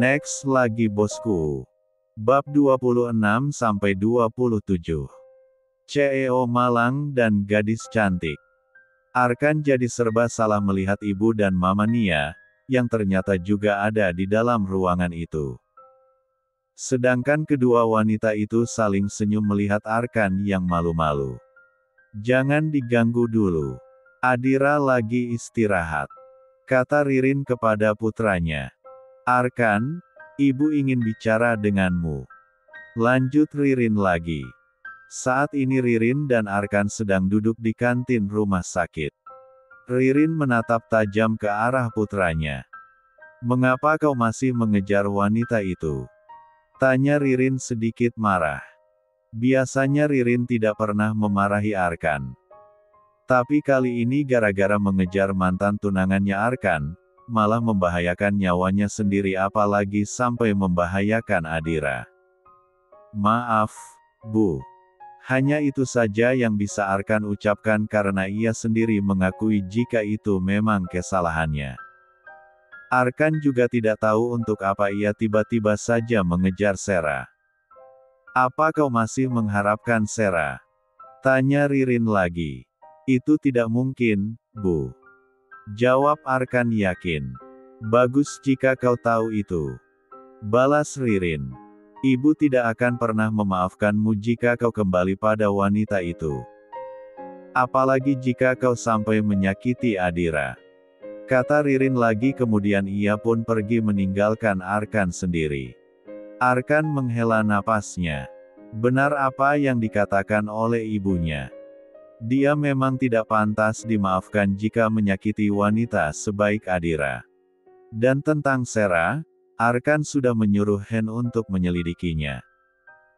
Next lagi bosku. Bab 26-27. CEO Malang dan gadis cantik. Arkan jadi serba salah melihat ibu dan mama Nia, yang ternyata juga ada di dalam ruangan itu. Sedangkan kedua wanita itu saling senyum melihat Arkan yang malu-malu. "Jangan diganggu dulu. Adira lagi istirahat," kata Ririn kepada putranya. "Arkan, ibu ingin bicara denganmu," lanjut Ririn lagi. Saat ini Ririn dan Arkan sedang duduk di kantin rumah sakit. Ririn menatap tajam ke arah putranya. "Mengapa kau masih mengejar wanita itu?" tanya Ririn sedikit marah. Biasanya Ririn tidak pernah memarahi Arkan. Tapi kali ini gara-gara mengejar mantan tunangannya Arkan, malah membahayakan nyawanya sendiri apalagi sampai membahayakan Adira. "Maaf, Bu. Hanya itu saja yang bisa Arkan ucapkan karena ia sendiri mengakui jika itu memang kesalahannya." Arkan juga tidak tahu untuk apa ia tiba-tiba saja mengejar Sera. "Apa kau masih mengharapkan Sera?" tanya Ririn lagi. "Itu tidak mungkin, Bu," jawab Arkan yakin. "Bagus jika kau tahu itu," balas Ririn. "Ibu tidak akan pernah memaafkanmu jika kau kembali pada wanita itu. Apalagi jika kau sampai menyakiti Adira," kata Ririn lagi kemudian ia pun pergi meninggalkan Arkan sendiri. Arkan menghela napasnya. Benar apa yang dikatakan oleh ibunya. Dia memang tidak pantas dimaafkan jika menyakiti wanita sebaik Adira. Dan tentang Sera, Arkan sudah menyuruh Hen untuk menyelidikinya.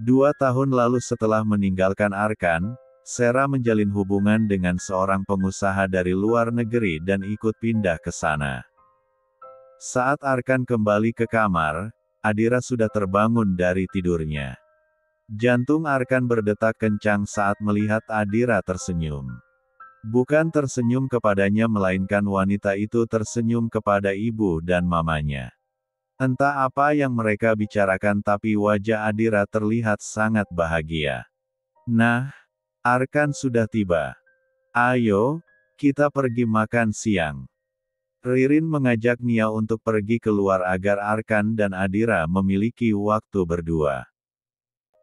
2 tahun lalu setelah meninggalkan Arkan, Sera menjalin hubungan dengan seorang pengusaha dari luar negeri dan ikut pindah ke sana. Saat Arkan kembali ke kamar, Adira sudah terbangun dari tidurnya. Jantung Arkan berdetak kencang saat melihat Adira tersenyum. Bukan tersenyum kepadanya melainkan wanita itu tersenyum kepada ibu dan mamanya. Entah apa yang mereka bicarakan tapi wajah Adira terlihat sangat bahagia. "Nah, Arkan sudah tiba. Ayo, kita pergi makan siang." Ririn mengajak Nia untuk pergi keluar agar Arkan dan Adira memiliki waktu berdua.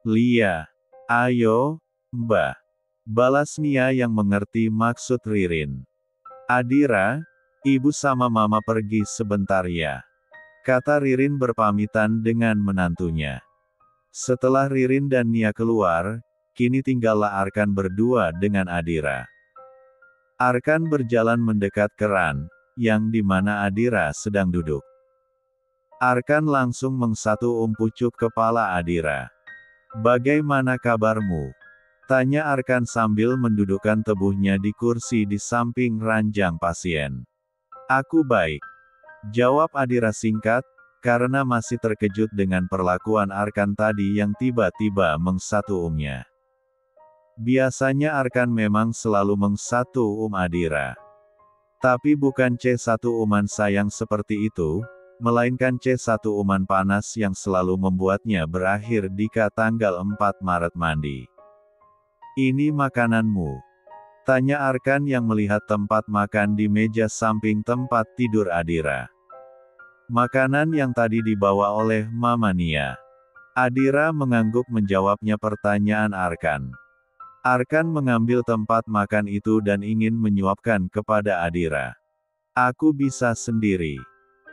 "Lia. Ayo, Mbak," balas Nia yang mengerti maksud Ririn. "Adira, ibu sama mama pergi sebentar ya," kata Ririn berpamitan dengan menantunya. Setelah Ririn dan Nia keluar, kini tinggallah Arkan berdua dengan Adira. Arkan berjalan mendekat ke Ran, yang di mana Adira sedang duduk. Arkan langsung mengsatu pucuk kepala Adira. "Bagaimana kabarmu?" tanya Arkan sambil mendudukkan tubuhnya di kursi di samping ranjang pasien. "Aku baik," jawab Adira singkat, karena masih terkejut dengan perlakuan Arkan tadi yang tiba-tiba mengsatu Biasanya Arkan memang selalu mengsatu Adira. Tapi bukan C1 uman sayang seperti itu, melainkan C1 uman panas yang selalu membuatnya berakhir jika tanggal 4 Maret mandi. "Ini makananmu," tanya Arkan yang melihat tempat makan di meja samping tempat tidur Adira. "Makanan yang tadi dibawa oleh Mama Nia." Adira mengangguk menjawabnya pertanyaan Arkan. Arkan mengambil tempat makan itu dan ingin menyuapkan kepada Adira. "Aku bisa sendiri,"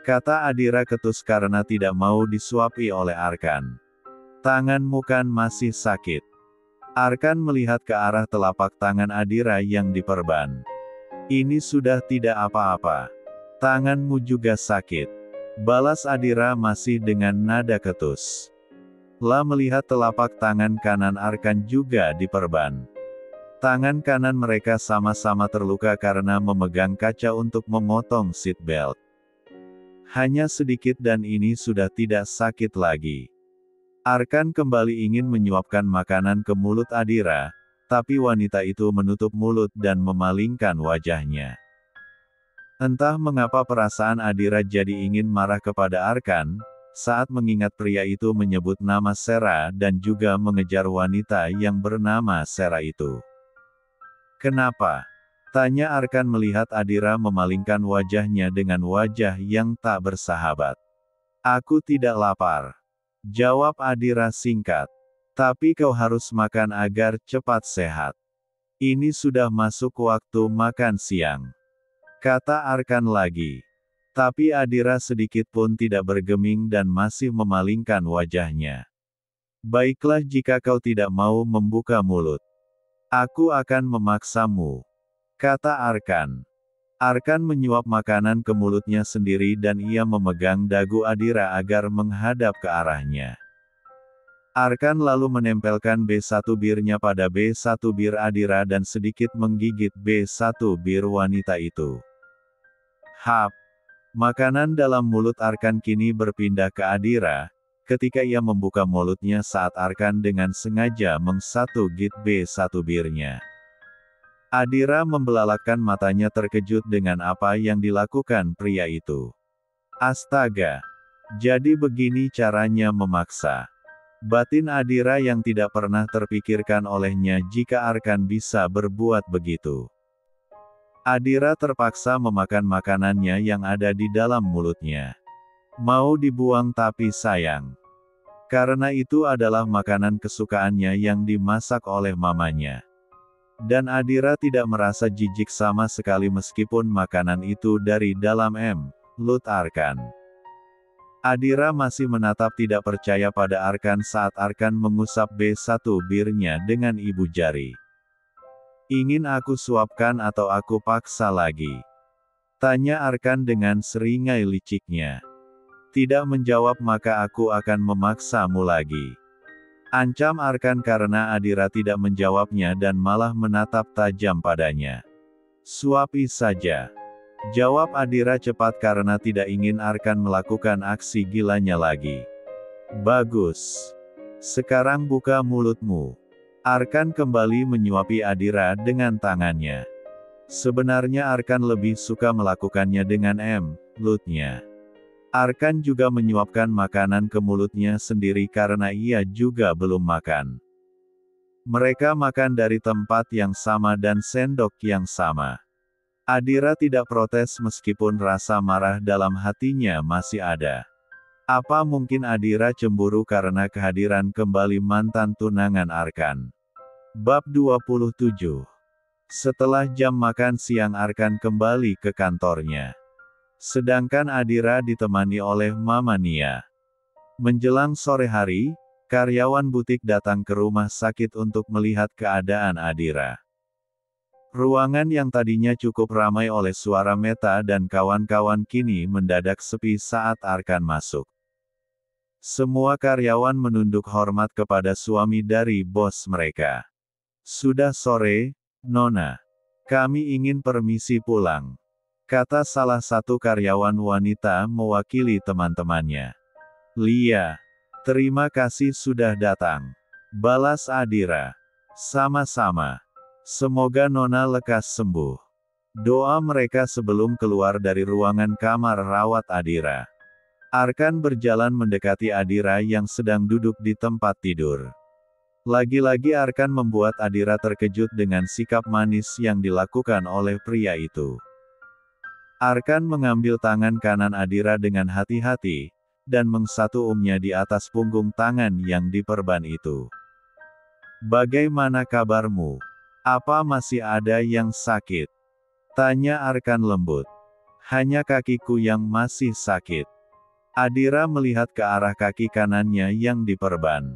kata Adira ketus karena tidak mau disuapi oleh Arkan. "Tanganmu kan masih sakit." Arkan melihat ke arah telapak tangan Adira yang diperban. "Ini sudah tidak apa-apa. Tanganmu juga sakit," balas Adira masih dengan nada ketus. Lah melihat telapak tangan kanan Arkan juga diperban. Tangan kanan mereka sama-sama terluka karena memegang kaca untuk memotong seat belt. Hanya sedikit dan ini sudah tidak sakit lagi. Arkan kembali ingin menyuapkan makanan ke mulut Adira, tapi wanita itu menutup mulut dan memalingkan wajahnya. Entah mengapa perasaan Adira jadi ingin marah kepada Arkan, saat mengingat pria itu menyebut nama Sera dan juga mengejar wanita yang bernama Sera itu. Kenapa? Tanya Arkan melihat Adira memalingkan wajahnya dengan wajah yang tak bersahabat. Aku tidak lapar. Jawab Adira singkat. Tapi kau harus makan agar cepat sehat. Ini sudah masuk waktu makan siang. Kata Arkan lagi. Tapi Adira sedikit pun tidak bergeming dan masih memalingkan wajahnya. Baiklah jika kau tidak mau membuka mulut. Aku akan memaksamu. Kata Arkan. Arkan menyuap makanan ke mulutnya sendiri dan ia memegang dagu Adira agar menghadap ke arahnya. Arkan lalu menempelkan B1 birnya pada B1 bir Adira dan sedikit menggigit B1 bir wanita itu. Hap! Makanan dalam mulut Arkan kini berpindah ke Adira, ketika ia membuka mulutnya saat Arkan dengan sengaja gigit B1 birnya. Adira membelalakkan matanya terkejut dengan apa yang dilakukan pria itu. Astaga! Jadi begini caranya memaksa. Batin Adira yang tidak pernah terpikirkan olehnya jika Arkan bisa berbuat begitu. Adira terpaksa memakan makanannya yang ada di dalam mulutnya. Mau dibuang tapi sayang. Karena itu adalah makanan kesukaannya yang dimasak oleh mamanya. Dan Adira tidak merasa jijik sama sekali meskipun makanan itu dari dalam mulut Arkan. Adira masih menatap tidak percaya pada Arkan saat Arkan mengusap B1 birnya dengan ibu jari. Ingin aku suapkan atau aku paksa lagi? Tanya Arkan dengan seringai liciknya. Tidak menjawab maka aku akan memaksamu lagi. Ancam Arkan karena Adira tidak menjawabnya dan malah menatap tajam padanya. Suapi saja. Jawab Adira cepat karena tidak ingin Arkan melakukan aksi gilanya lagi. Bagus. Sekarang buka mulutmu. Arkan kembali menyuapi Adira dengan tangannya. Sebenarnya Arkan lebih suka melakukannya dengan mulutnya. Arkan juga menyuapkan makanan ke mulutnya sendiri karena ia juga belum makan. Mereka makan dari tempat yang sama dan sendok yang sama. Adira tidak protes meskipun rasa marah dalam hatinya masih ada. Apa mungkin Adira cemburu karena kehadiran kembali mantan tunangan Arkan? Bab 27. Setelah jam makan siang Arkan kembali ke kantornya. Sedangkan Adira ditemani oleh Mama Nia. Menjelang sore hari, karyawan butik datang ke rumah sakit untuk melihat keadaan Adira. Ruangan yang tadinya cukup ramai oleh suara Meta dan kawan-kawan kini mendadak sepi saat Arkan masuk. Semua karyawan menunduk hormat kepada suami dari bos mereka. Sudah sore, Nona. Kami ingin permisi pulang. Kata salah satu karyawan wanita mewakili teman-temannya. Lia. Terima kasih sudah datang. Balas Adira. Sama-sama. Semoga Nona lekas sembuh. Doa mereka sebelum keluar dari ruangan kamar rawat Adira. Arkan berjalan mendekati Adira yang sedang duduk di tempat tidur. Lagi-lagi Arkan membuat Adira terkejut dengan sikap manis yang dilakukan oleh pria itu. Arkan mengambil tangan kanan Adira dengan hati-hati, dan mengsatumnya di atas punggung tangan yang diperban itu. Bagaimana kabarmu? Apa masih ada yang sakit? Tanya Arkan lembut. Hanya kakiku yang masih sakit. Adira melihat ke arah kaki kanannya yang diperban.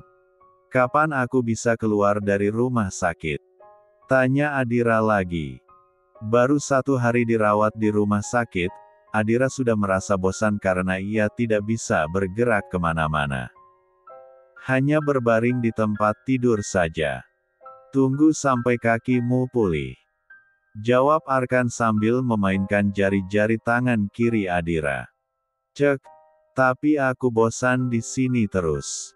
Kapan aku bisa keluar dari rumah sakit? Tanya Adira lagi. Baru 1 hari dirawat di rumah sakit, Adira sudah merasa bosan karena ia tidak bisa bergerak kemana-mana. Hanya berbaring di tempat tidur saja. Tunggu sampai kakimu pulih. Jawab Arkan sambil memainkan jari-jari tangan kiri Adira. Cek, tapi aku bosan di sini terus.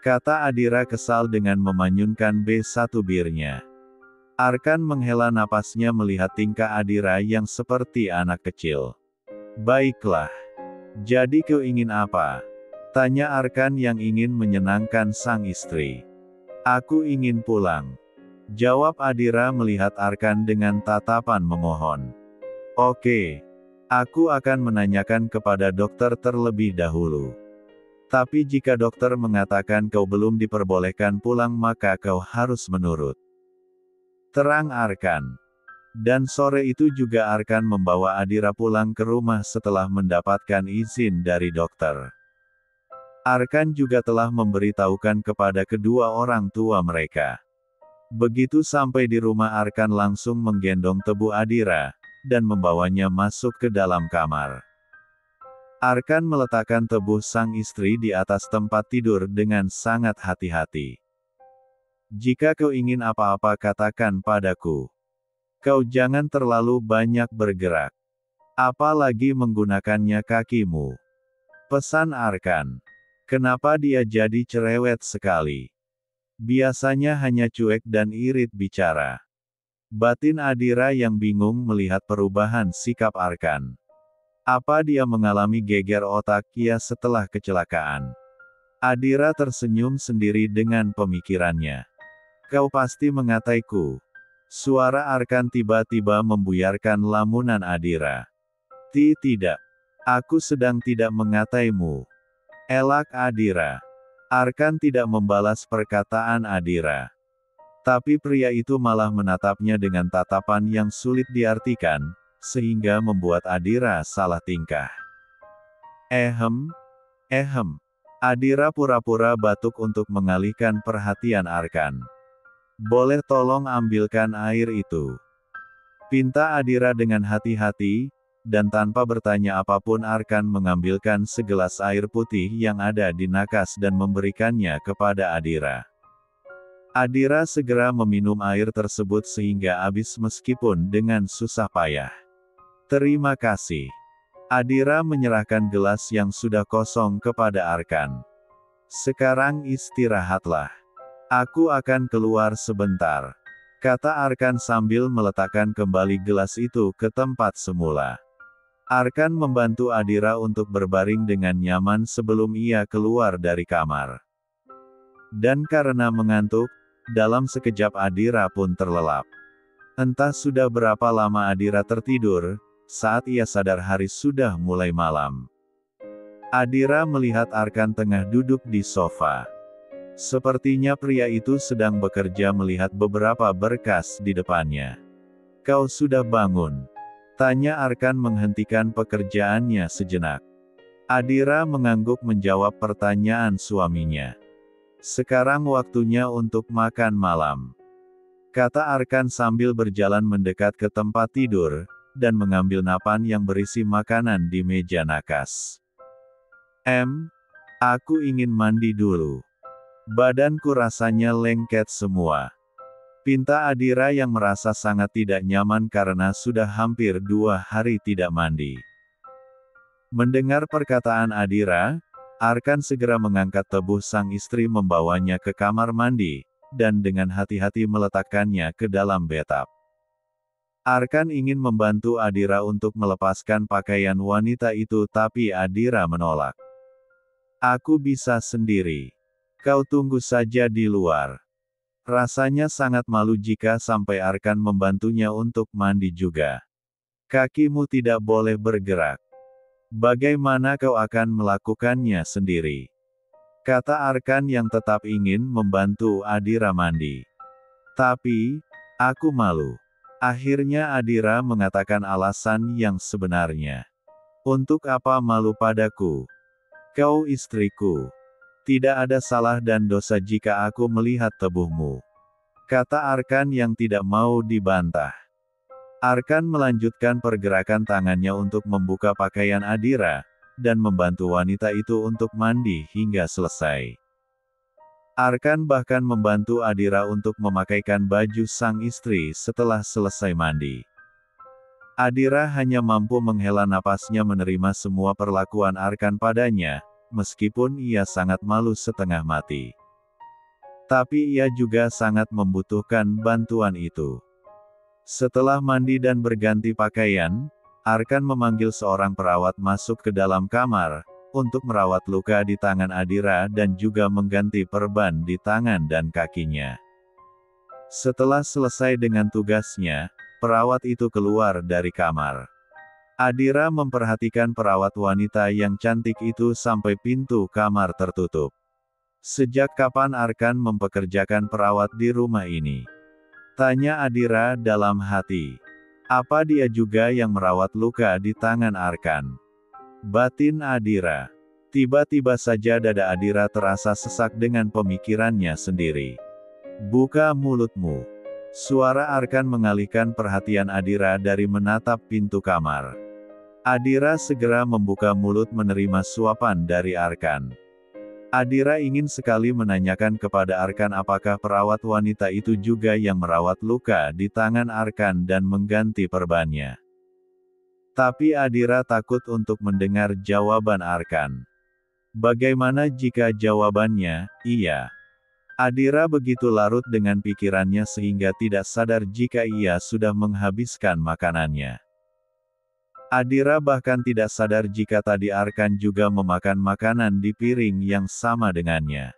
Kata Adira kesal dengan memanyunkan B1 birnya. Arkan menghela napasnya melihat tingkah Adira yang seperti anak kecil. Baiklah. Jadi kau ingin apa? Tanya Arkan yang ingin menyenangkan sang istri. Aku ingin pulang. Jawab Adira melihat Arkan dengan tatapan memohon. Oke. Aku akan menanyakan kepada dokter terlebih dahulu. Tapi jika dokter mengatakan kau belum diperbolehkan pulang maka kau harus menurut. Terang Arkan. Dan sore itu juga Arkan membawa Adira pulang ke rumah setelah mendapatkan izin dari dokter. Arkan juga telah memberitahukan kepada kedua orang tua mereka. Begitu sampai di rumah Arkan langsung menggendong Tebu Adira, dan membawanya masuk ke dalam kamar. Arkan meletakkan Tebu sang istri di atas tempat tidur dengan sangat hati-hati. Jika kau ingin apa-apa katakan padaku. Kau jangan terlalu banyak bergerak. Apalagi menggunakannya kakimu. Pesan Arkan. Kenapa dia jadi cerewet sekali? Biasanya hanya cuek dan irit bicara. Batin Adira yang bingung melihat perubahan sikap Arkan. Apa dia mengalami geger otak ya setelah kecelakaan? Adira tersenyum sendiri dengan pemikirannya. Kau pasti mengataiku. Suara Arkan tiba-tiba membuyarkan lamunan Adira. Tidak. Aku sedang tidak mengataimu. Elak Adira. Arkan tidak membalas perkataan Adira. Tapi pria itu malah menatapnya dengan tatapan yang sulit diartikan, sehingga membuat Adira salah tingkah. Ehem. Adira pura-pura batuk untuk mengalihkan perhatian Arkan. Boleh tolong ambilkan air itu? Pinta Adira dengan hati-hati, dan tanpa bertanya apapun Arkan mengambilkan segelas air putih yang ada di nakas dan memberikannya kepada Adira. Adira segera meminum air tersebut sehingga habis meskipun dengan susah payah. Terima kasih. Adira menyerahkan gelas yang sudah kosong kepada Arkan. Sekarang istirahatlah. Aku akan keluar sebentar. Kata Arkan sambil meletakkan kembali gelas itu ke tempat semula. Arkan membantu Adira untuk berbaring dengan nyaman sebelum ia keluar dari kamar. Dan karena mengantuk, dalam sekejap Adira pun terlelap. Entah sudah berapa lama Adira tertidur, saat ia sadar hari sudah mulai malam. Adira melihat Arkan tengah duduk di sofa. Sepertinya pria itu sedang bekerja melihat beberapa berkas di depannya. Kau sudah bangun? Tanya Arkan menghentikan pekerjaannya sejenak. Adira mengangguk menjawab pertanyaan suaminya. Sekarang waktunya untuk makan malam. Kata Arkan sambil berjalan mendekat ke tempat tidur, dan mengambil nampan yang berisi makanan di meja nakas. Aku ingin mandi dulu. Badanku rasanya lengket semua. Pinta Adira yang merasa sangat tidak nyaman karena sudah hampir 2 hari tidak mandi. Mendengar perkataan Adira, Arkan segera mengangkat Tebu sang istri membawanya ke kamar mandi, dan dengan hati-hati meletakkannya ke dalam bathtub. Arkan ingin membantu Adira untuk melepaskan pakaian wanita itu tapi Adira menolak. Aku bisa sendiri. Kau tunggu saja di luar. Rasanya sangat malu jika sampai Arkan membantunya untuk mandi juga. Kakimu tidak boleh bergerak. Bagaimana kau akan melakukannya sendiri? Kata Arkan yang tetap ingin membantu Adira mandi. Tapi, aku malu. Akhirnya Adira mengatakan alasan yang sebenarnya. Untuk apa malu padaku? Kau istriku. Tidak ada salah dan dosa jika aku melihat tubuhmu. Kata Arkan yang tidak mau dibantah. Arkan melanjutkan pergerakan tangannya untuk membuka pakaian Adira, dan membantu wanita itu untuk mandi hingga selesai. Arkan bahkan membantu Adira untuk memakaikan baju sang istri setelah selesai mandi. Adira hanya mampu menghela napasnya menerima semua perlakuan Arkan padanya, meskipun ia sangat malu setengah mati. Tapi ia juga sangat membutuhkan bantuan itu. Setelah mandi dan berganti pakaian, Arkan memanggil seorang perawat masuk ke dalam kamar, untuk merawat luka di tangan Adira dan juga mengganti perban di tangan dan kakinya. Setelah selesai dengan tugasnya, perawat itu keluar dari kamar. Adira memperhatikan perawat wanita yang cantik itu sampai pintu kamar tertutup. Sejak kapan Arkan mempekerjakan perawat di rumah ini? Tanya Adira dalam hati. Apa dia juga yang merawat luka di tangan Arkan? Batin Adira. Tiba-tiba saja dada Adira terasa sesak dengan pemikirannya sendiri. Buka mulutmu. Suara Arkan mengalihkan perhatian Adira dari menatap pintu kamar. Adira segera membuka mulut menerima suapan dari Arkan. Adira ingin sekali menanyakan kepada Arkan apakah perawat wanita itu juga yang merawat luka di tangan Arkan dan mengganti perbannya. Tapi Adira takut untuk mendengar jawaban Arkan. Bagaimana jika jawabannya, iya? Adira begitu larut dengan pikirannya sehingga tidak sadar jika ia sudah menghabiskan makanannya. Adira bahkan tidak sadar jika tadi Arkan juga memakan makanan di piring yang sama dengannya.